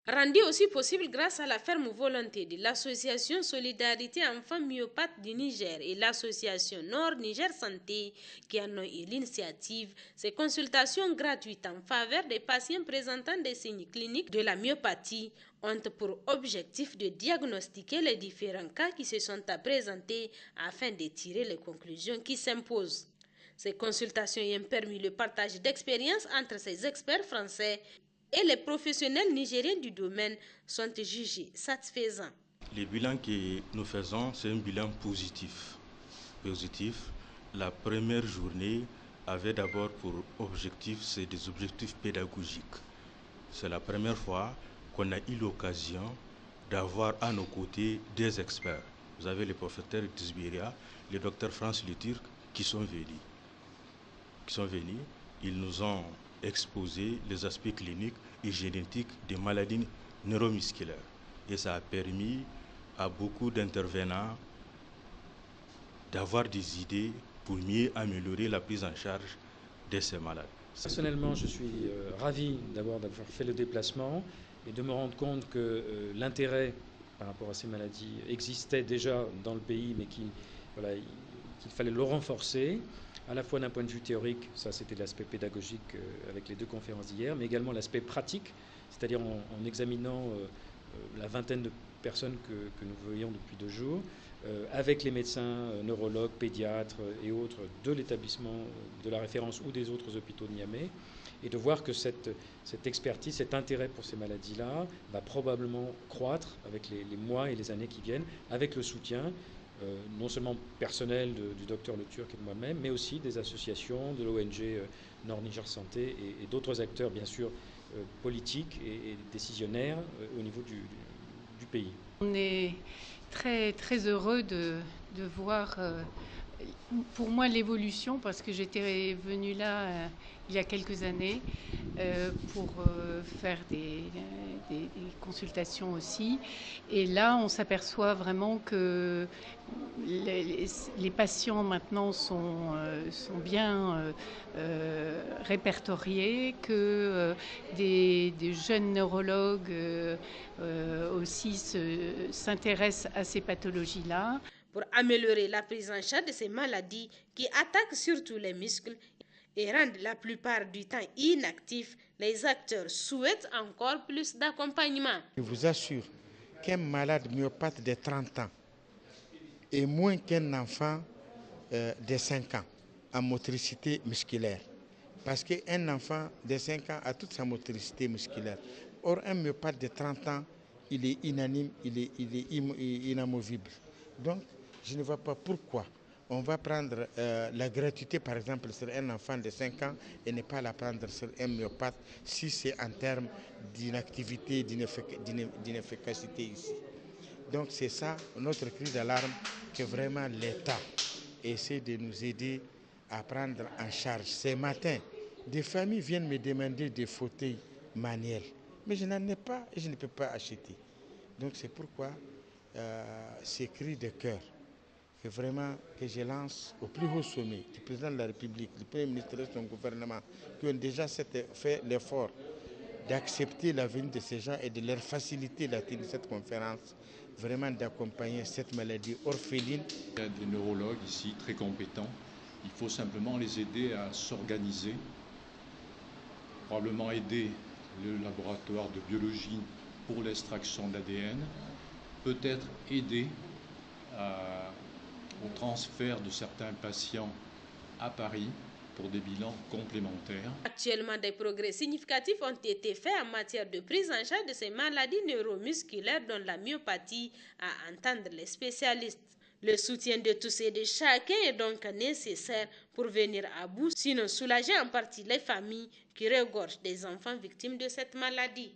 Rendu aussi possible grâce à la ferme volonté de l'association Solidarité Enfants Myopathes du Niger et l'association Nord Niger Santé qui en ont eu l'initiative, ces consultations gratuites en faveur des patients présentant des signes cliniques de la myopathie ont pour objectif de diagnostiquer les différents cas qui se sont à présenter afin de tirer les conclusions qui s'imposent. Ces consultations ont permis le partage d'expériences entre ces experts français et les professionnels nigériens du domaine sont jugés satisfaisants. Le bilan que nous faisons, c'est un bilan positif. La première journée avait d'abord pour objectif, c'est des objectifs pédagogiques. C'est la première fois qu'on a eu l'occasion d'avoir à nos côtés des experts. Vous avez le professeur d'Isbiria, le docteur France Le Turc qui sont venus. Ils nous ont exposé les aspects cliniques et génétiques des maladies neuromusculaires. Et ça a permis à beaucoup d'intervenants d'avoir des idées pour mieux améliorer la prise en charge de ces malades. Personnellement, je suis ravi d'avoir fait le déplacement et de me rendre compte que l'intérêt par rapport à ces maladies existait déjà dans le pays, mais qu'il fallait le renforcer, à la fois d'un point de vue théorique, ça c'était l'aspect pédagogique avec les 2 conférences d'hier, mais également l'aspect pratique, c'est-à-dire en examinant la vingtaine de personnes que nous voyons depuis 2 jours, avec les médecins, neurologues, pédiatres et autres de l'établissement de la référence ou des autres hôpitaux de Niamey, et de voir que cette expertise, cet intérêt pour ces maladies-là va probablement croître avec les mois et les années qui viennent, avec le soutien non seulement personnel du docteur Le Turc et de moi-même, mais aussi des associations, de l'ONG Nord Niger Santé et d'autres acteurs, bien sûr, politiques et décisionnaires au niveau du pays. On est très, très heureux de voir, pour moi, l'évolution, parce que j'étais venue là il y a quelques années pour faire des consultations aussi. Et là, on s'aperçoit vraiment que les patients maintenant sont bien répertoriés, que des jeunes neurologues aussi s'intéressent à ces pathologies-là. Pour améliorer la prise en charge de ces maladies qui attaquent surtout les muscles et rendent la plupart du temps inactifs, les acteurs souhaitent encore plus d'accompagnement. Je vous assure qu'un malade myopathe de 30 ans est moins qu'un enfant de 5 ans en motricité musculaire. Parce qu'un enfant de 5 ans a toute sa motricité musculaire. Or, un myopathe de 30 ans, il est inanime, il est inamovible. Donc, je ne vois pas pourquoi on va prendre la gratuité, par exemple, sur un enfant de 5 ans et ne pas la prendre sur un myopathe si c'est en termes d'inactivité, d'inefficacité ici. Donc, c'est ça notre cri d'alarme, que vraiment l'État essaie de nous aider à prendre en charge. Ce matin, des familles viennent me demander des fauteuils manuels, mais je n'en ai pas et je ne peux pas acheter. Donc, c'est pourquoi ces cris de cœur que je lance au plus haut sommet du président de la République, du Premier ministre et de son gouvernement, qui ont déjà fait l'effort d'accepter la venue de ces gens et de leur faciliter la tenue de cette conférence, vraiment d'accompagner cette maladie orpheline. Il y a des neurologues ici très compétents. Il faut simplement les aider à s'organiser, probablement aider le laboratoire de biologie pour l'extraction d'ADN, peut-être aider au transfert de certains patients à Paris pour des bilans complémentaires. Actuellement, des progrès significatifs ont été faits en matière de prise en charge de ces maladies neuromusculaires dont la myopathie, à entendre les spécialistes. Le soutien de tous et de chacun est donc nécessaire pour venir à bout, sinon soulager en partie les familles qui regorgent des enfants victimes de cette maladie.